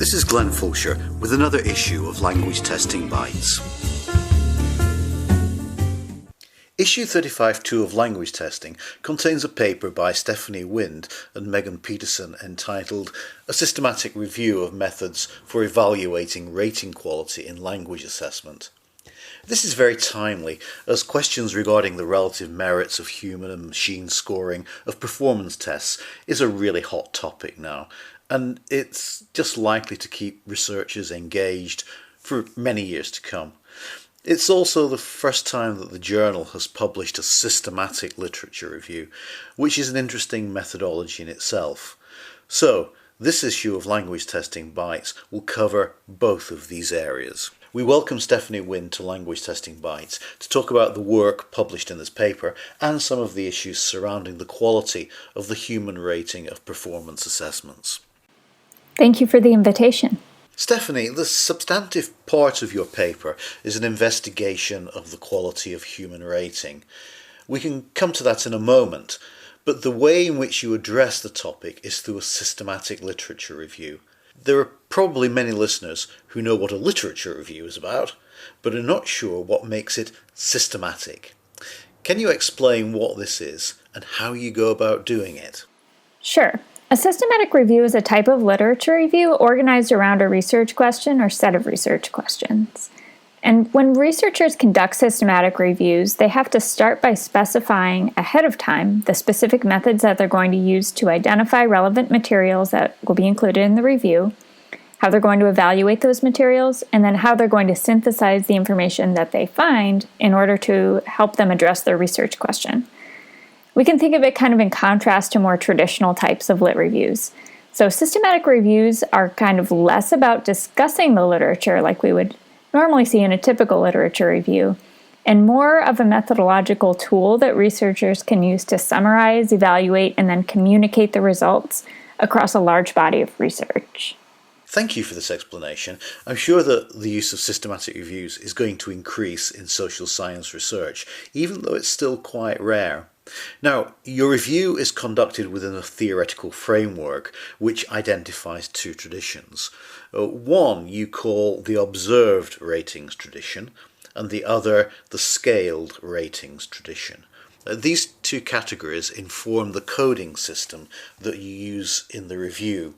This is Glenn Fulcher with another issue of Language Testing Bytes. Issue 35.2 of Language Testing contains a paper by Stefanie Wind and Megan Peterson entitled A Systematic Review of Methods for Evaluating Rating Quality in Language Assessment. This is very timely, as questions regarding the relative merits of human and machine scoring of performance tests is a really hot topic now, and it's just likely to keep researchers engaged for many years to come. It's also the first time that the journal has published a systematic literature review, which is an interesting methodology in itself. So, this issue of Language Testing Bytes will cover both of these areas. We welcome Stefanie Wind to Language Testing Bytes to talk about the work published in this paper and some of the issues surrounding the quality of the human rating of performance assessments. Thank you for the invitation. Stefanie, the substantive part of your paper is an investigation of the quality of human rating. We can come to that in a moment, but the way in which you address the topic is through a systematic literature review. There are probably many listeners who know what a literature review is about, but are not sure what makes it systematic. Can you explain what this is and how you go about doing it? Sure. A systematic review is a type of literature review organized around a research question or set of research questions. And when researchers conduct systematic reviews, they have to start by specifying ahead of time the specific methods that they're going to use to identify relevant materials that will be included in the review, how they're going to evaluate those materials, and then how they're going to synthesize the information that they find in order to help them address their research question. We can think of it kind of in contrast to more traditional types of lit reviews. So systematic reviews are kind of less about discussing the literature like we would normally see in a typical literature review, and more of a methodological tool that researchers can use to summarize, evaluate, and then communicate the results across a large body of research. Thank you for this explanation. I'm sure that the use of systematic reviews is going to increase in social science research, even though it's still quite rare. Now, your review is conducted within a theoretical framework which identifies two traditions. One you call the observed ratings tradition, and the other the scaled ratings tradition. These two categories inform the coding system that you use in the review.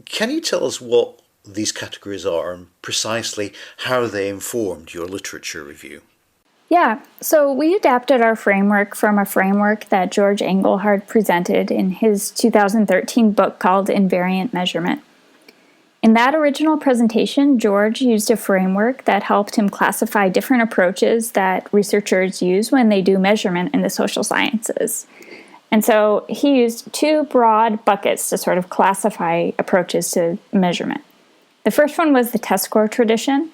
Can you tell us what these categories are and precisely how they informed your literature review? Yeah, so we adapted our framework from a framework that George Engelhard presented in his 2013 book called Invariant Measurement. In that original presentation, George used a framework that helped him classify different approaches that researchers use when they do measurement in the social sciences. And so he used two broad buckets to sort of classify approaches to measurement. The first one was the test score tradition.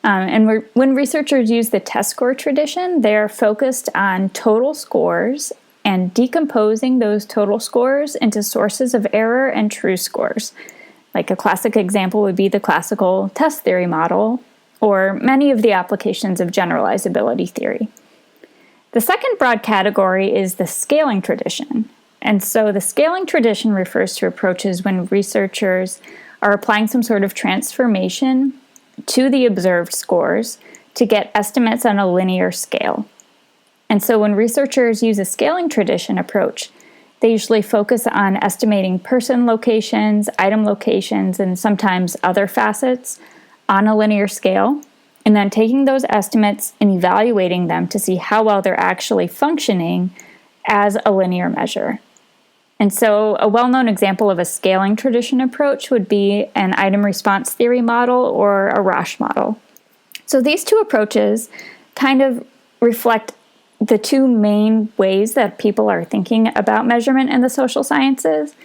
When researchers use the test score tradition, they're focused on total scores and decomposing those total scores into sources of error and true scores. Like a classic example would be the classical test theory model, or many of the applications of generalizability theory. The second broad category is the scaling tradition. And so the scaling tradition refers to approaches when researchers are applying some sort of transformation to the observed scores to get estimates on a linear scale. And so when researchers use a scaling tradition approach, they usually focus on estimating person locations, item locations, and sometimes other facets on a linear scale, and then taking those estimates and evaluating them to see how well they're actually functioning as a linear measure. And so a well-known example of a scaling tradition approach would be an item response theory model or a Roche model. So these two approaches kind of reflect the two main ways that people are thinking about measurement in the social sciences.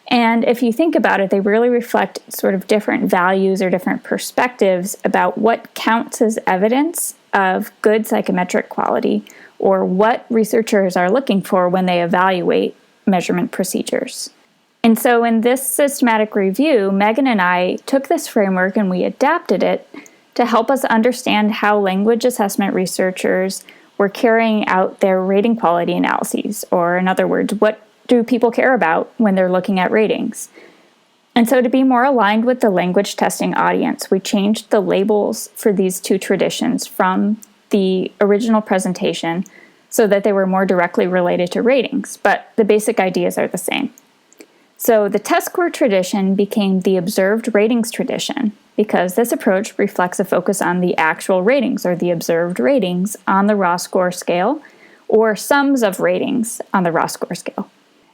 And if you think about it, they really reflect sort of different values or different perspectives about what counts as evidence of good psychometric quality, or what researchers are looking for when they evaluate measurement procedures. And so in this systematic review, Megan and I took this framework and we adapted it to help us understand how language assessment researchers were carrying out their rating quality analyses, or in other words, what do people care about when they're looking at ratings? And so, to be more aligned with the language testing audience, we changed the labels for these two traditions from the original presentation so that they were more directly related to ratings, but the basic ideas are the same. So, the test score tradition became the observed ratings tradition because this approach reflects a focus on the actual ratings or the observed ratings on the raw score scale or sums of ratings on the raw score scale.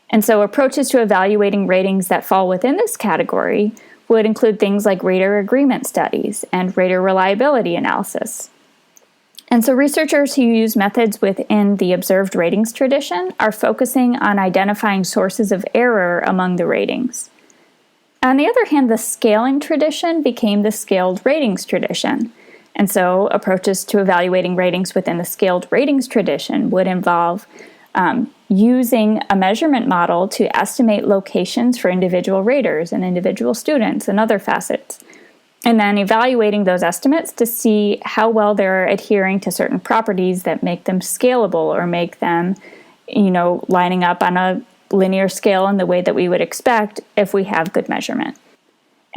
And so approaches to evaluating ratings that fall within this category would include things like rater agreement studies and rater reliability analysis. And so researchers who use methods within the observed ratings tradition are focusing on identifying sources of error among the ratings. On the other hand, the scaling tradition became the scaled ratings tradition. And so approaches to evaluating ratings within the scaled ratings tradition would involve using a measurement model to estimate locations for individual raters and individual students and other facets, and then evaluating those estimates to see how well they're adhering to certain properties that make them scalable or make them, lining up on a linear scale in the way that we would expect if we have good measurement.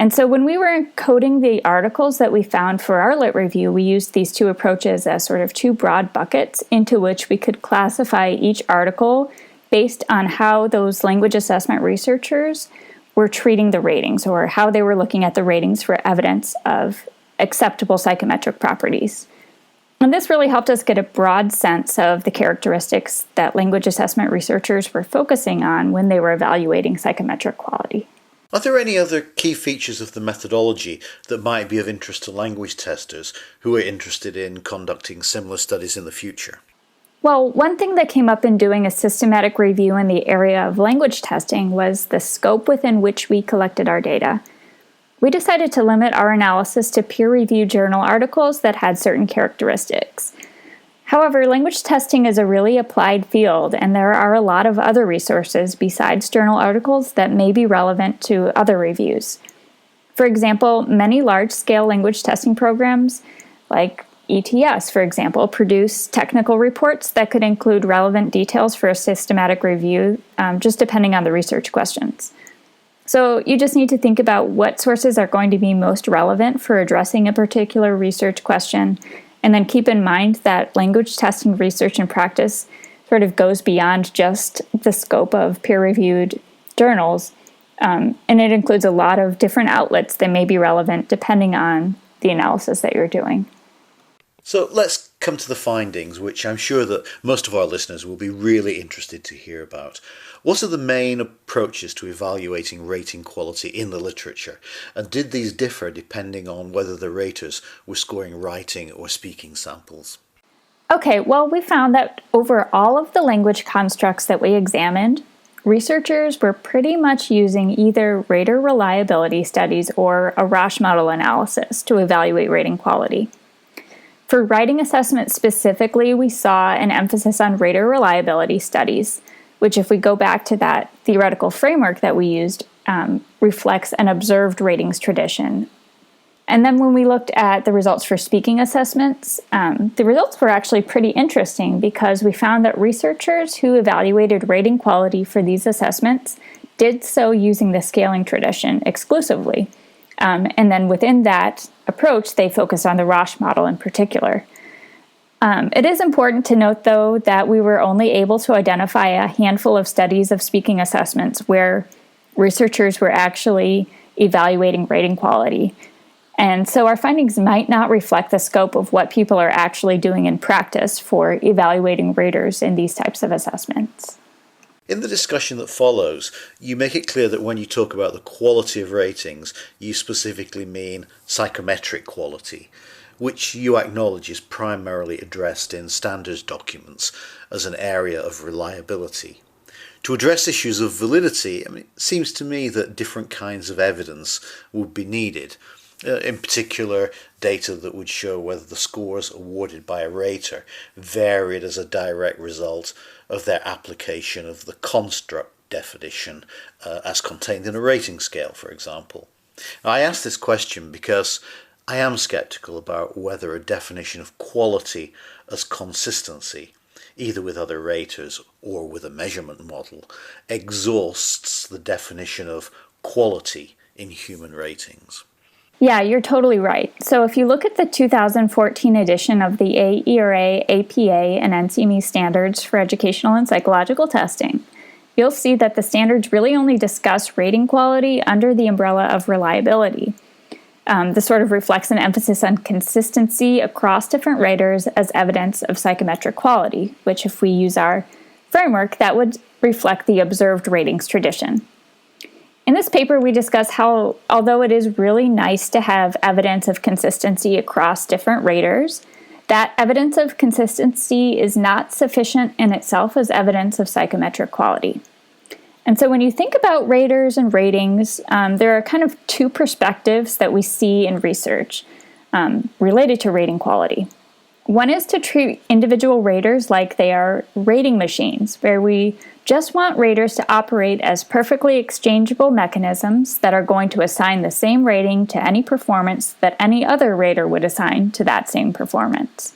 And so when we were encoding the articles that we found for our lit review, we used these two approaches as sort of two broad buckets into which we could classify each article based on how those language assessment researchers were treating the ratings or how they were looking at the ratings for evidence of acceptable psychometric properties. And this really helped us get a broad sense of the characteristics that language assessment researchers were focusing on when they were evaluating psychometric quality. Are there any other key features of the methodology that might be of interest to language testers who are interested in conducting similar studies in the future? Well, one thing that came up in doing a systematic review in the area of language testing was the scope within which we collected our data. We decided to limit our analysis to peer-reviewed journal articles that had certain characteristics. However, language testing is a really applied field, and there are a lot of other resources besides journal articles that may be relevant to other reviews. For example, many large-scale language testing programs, like ETS, for example, produce technical reports that could include relevant details for a systematic review, just depending on the research questions. So you just need to think about what sources are going to be most relevant for addressing a particular research question, and then keep in mind that language testing research and practice sort of goes beyond just the scope of peer-reviewed journals, and it includes a lot of different outlets that may be relevant depending on the analysis that you're doing. So let's come to the findings, which I'm sure that most of our listeners will be really interested to hear about. What are the main approaches to evaluating rating quality in the literature? And did these differ depending on whether the raters were scoring writing or speaking samples? Okay, well, we found that over all of the language constructs that we examined, researchers were pretty much using either rater reliability studies or a Roche model analysis to evaluate rating quality. For writing assessment specifically, we saw an emphasis on rater reliability studies, which, if we go back to that theoretical framework that we used, reflects an observed ratings tradition. And then when we looked at the results for speaking assessments, the results were actually pretty interesting because we found that researchers who evaluated rating quality for these assessments did so using the scaling tradition exclusively. And then within that approach, they focused on the Roche model in particular. It is important to note, though, that we were only able to identify a handful of studies of speaking assessments where researchers were actually evaluating rating quality. And so our findings might not reflect the scope of what people are actually doing in practice for evaluating raters in these types of assessments. In the discussion that follows, you make it clear that when you talk about the quality of ratings, you specifically mean psychometric quality, which you acknowledge is primarily addressed in standards documents as an area of reliability. To address issues of validity, it seems to me that different kinds of evidence would be needed. In particular, data that would show whether the scores awarded by a rater varied as a direct result of their application of the construct definition as contained in a rating scale, for example. I ask this question because I am sceptical about whether a definition of quality as consistency, either with other raters or with a measurement model, exhausts the definition of quality in human ratings. Yeah, you're totally right. So if you look at the 2014 edition of the AERA, APA, and NCME standards for educational and psychological testing, you'll see that the standards really only discuss rating quality under the umbrella of reliability. This sort of reflects an emphasis on consistency across different raters as evidence of psychometric quality, which if we use our framework, that would reflect the observed ratings tradition. In this paper, we discuss how, although it is really nice to have evidence of consistency across different raters, that evidence of consistency is not sufficient in itself as evidence of psychometric quality. And so when you think about raters and ratings, there are kind of two perspectives that we see in research related to rating quality. One is to treat individual raters like they are rating machines, where we just want raters to operate as perfectly exchangeable mechanisms that are going to assign the same rating to any performance that any other rater would assign to that same performance.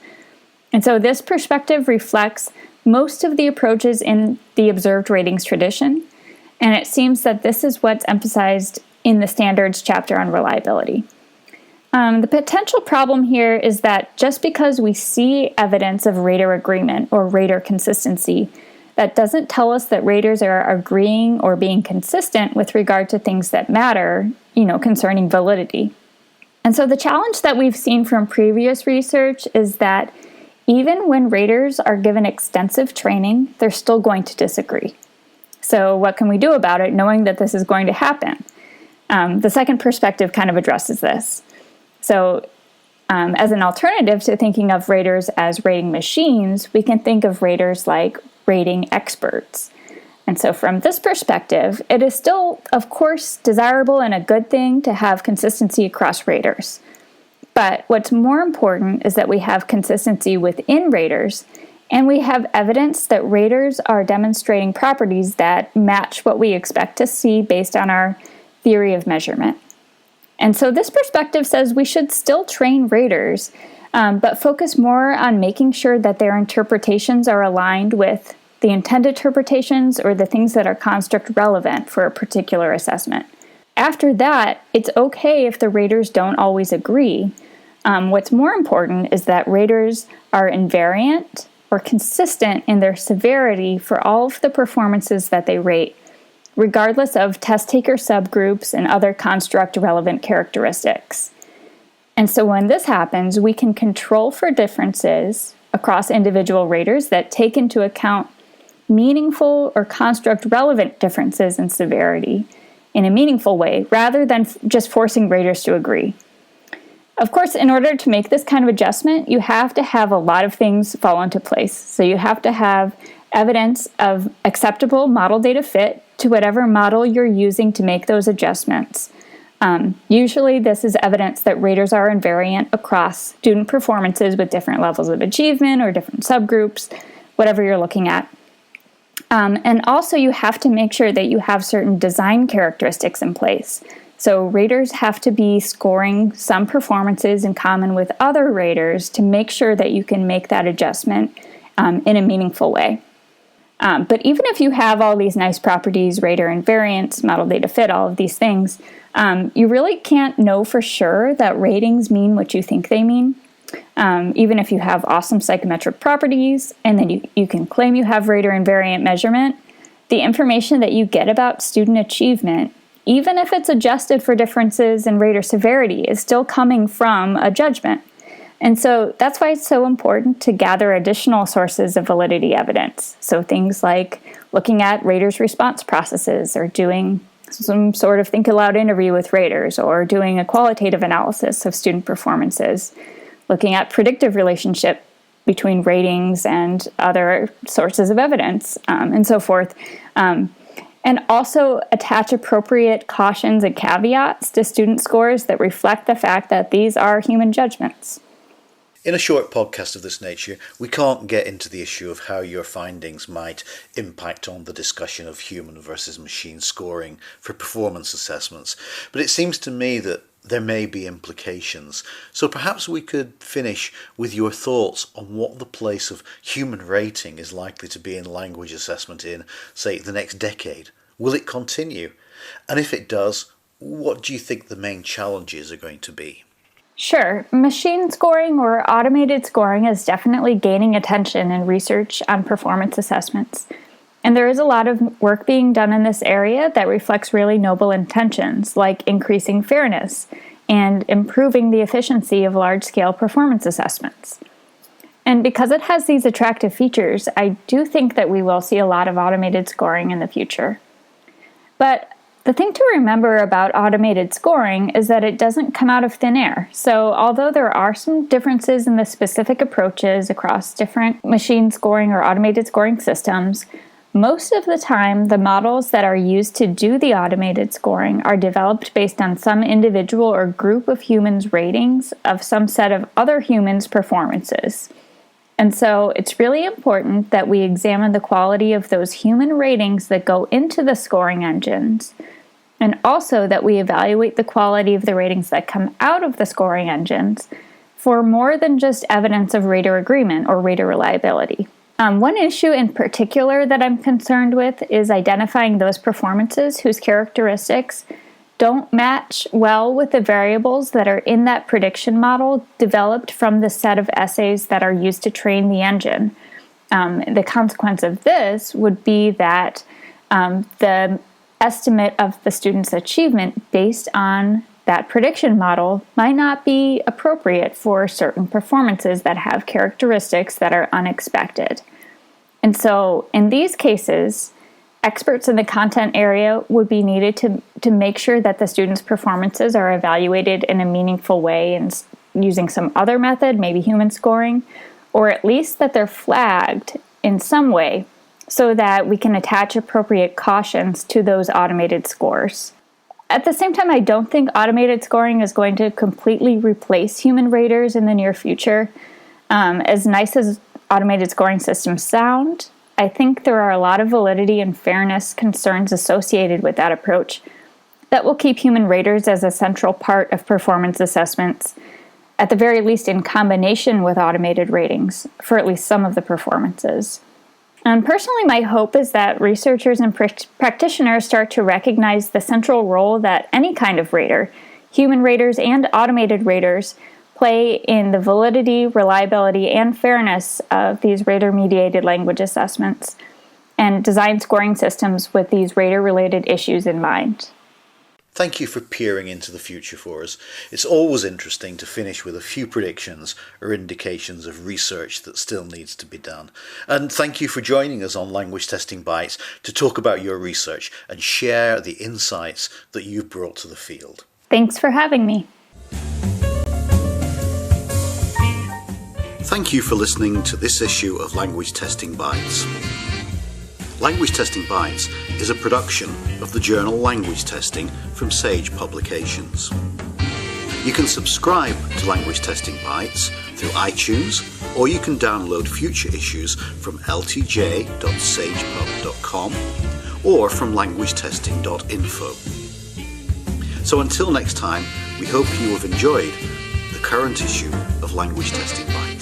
And so this perspective reflects most of the approaches in the observed ratings tradition, and it seems that this is what's emphasized in the standards chapter on reliability. The potential problem here is that just because we see evidence of rater agreement or rater consistency, that doesn't tell us that raters are agreeing or being consistent with regard to things that matter, concerning validity. And so the challenge that we've seen from previous research is that even when raters are given extensive training, they're still going to disagree. So what can we do about it, knowing that this is going to happen? The second perspective kind of addresses this. So as an alternative to thinking of raters as rating machines, we can think of raters like rating experts. And so from this perspective, it is still, of course, desirable and a good thing to have consistency across raters. But what's more important is that we have consistency within raters, and we have evidence that raters are demonstrating properties that match what we expect to see based on our theory of measurement. And so this perspective says we should still train raters, but focus more on making sure that their interpretations are aligned with the intended interpretations or the things that are construct relevant for a particular assessment. After that, it's okay if the raters don't always agree. What's more important is that raters are invariant or consistent in their severity for all of the performances that they rate, regardless of test taker subgroups and other construct relevant characteristics. And so when this happens, we can control for differences across individual raters that take into account meaningful or construct relevant differences in severity in a meaningful way, rather than just forcing raters to agree. Of course, in order to make this kind of adjustment, you have to have a lot of things fall into place. So you have to have evidence of acceptable model data fit to whatever model you're using to make those adjustments. Usually this is evidence that raters are invariant across student performances with different levels of achievement or different subgroups, whatever you're looking at. And also you have to make sure that you have certain design characteristics in place. So raters have to be scoring some performances in common with other raters to make sure that you can make that adjustment in a meaningful way. But even if you have all these nice properties, rater invariance, model data fit, all of these things, you really can't know for sure that ratings mean what you think they mean. Even if you have awesome psychometric properties and then you can claim you have rater invariant measurement, the information that you get about student achievement, even if it's adjusted for differences in rater severity, is still coming from a judgment. And so that's why it's so important to gather additional sources of validity evidence. So things like looking at raters' response processes, or doing some sort of think aloud interview with raters, or doing a qualitative analysis of student performances, looking at predictive relationship between ratings and other sources of evidence, and so forth. And also attach appropriate cautions and caveats to student scores that reflect the fact that these are human judgments. In a short podcast of this nature, we can't get into the issue of how your findings might impact on the discussion of human versus machine scoring for performance assessments, but it seems to me that there may be implications. So perhaps we could finish with your thoughts on what the place of human rating is likely to be in language assessment in, say, the next decade. Will it continue? And if it does, what do you think the main challenges are going to be? Sure, machine scoring or automated scoring is definitely gaining attention in research on performance assessments. And there is a lot of work being done in this area that reflects really noble intentions, like increasing fairness and improving the efficiency of large-scale performance assessments. And because it has these attractive features, I do think that we will see a lot of automated scoring in the future. But the thing to remember about automated scoring is that it doesn't come out of thin air. So although there are some differences in the specific approaches across different machine scoring or automated scoring systems, most of the time the models that are used to do the automated scoring are developed based on some individual or group of humans' ratings of some set of other humans' performances. And so it's really important that we examine the quality of those human ratings that go into the scoring engines, and also that we evaluate the quality of the ratings that come out of the scoring engines for more than just evidence of rater agreement or rater reliability. One issue in particular that I'm concerned with is identifying those performances whose characteristics don't match well with the variables that are in that prediction model developed from the set of essays that are used to train the engine. The consequence of this would be that the estimate of the student's achievement based on that prediction model might not be appropriate for certain performances that have characteristics that are unexpected. And so in these cases, experts in the content area would be needed to make sure that the students' performances are evaluated in a meaningful way and using some other method, maybe human scoring, or at least that they're flagged in some way so that we can attach appropriate cautions to those automated scores. At the same time, I don't think automated scoring is going to completely replace human raters in the near future. As nice as automated scoring systems sound, I think there are a lot of validity and fairness concerns associated with that approach that will keep human raters as a central part of performance assessments, at the very least in combination with automated ratings, for at least some of the performances. And personally, my hope is that researchers and practitioners start to recognize the central role that any kind of rater, human raters and automated raters, play in the validity, reliability, and fairness of these rater-mediated language assessments, and design scoring systems with these rater-related issues in mind. Thank you for peering into the future for us. It's always interesting to finish with a few predictions or indications of research that still needs to be done. And thank you for joining us on Language Testing Bytes to talk about your research and share the insights that you've brought to the field. Thanks for having me. Thank you for listening to this issue of Language Testing Bytes. Language Testing Bytes is a production of the journal Language Testing from Sage Publications. You can subscribe to Language Testing Bytes through iTunes, or you can download future issues from ltj.sagepub.com or from languagetesting.info. So until next time, we hope you have enjoyed the current issue of Language Testing Bytes.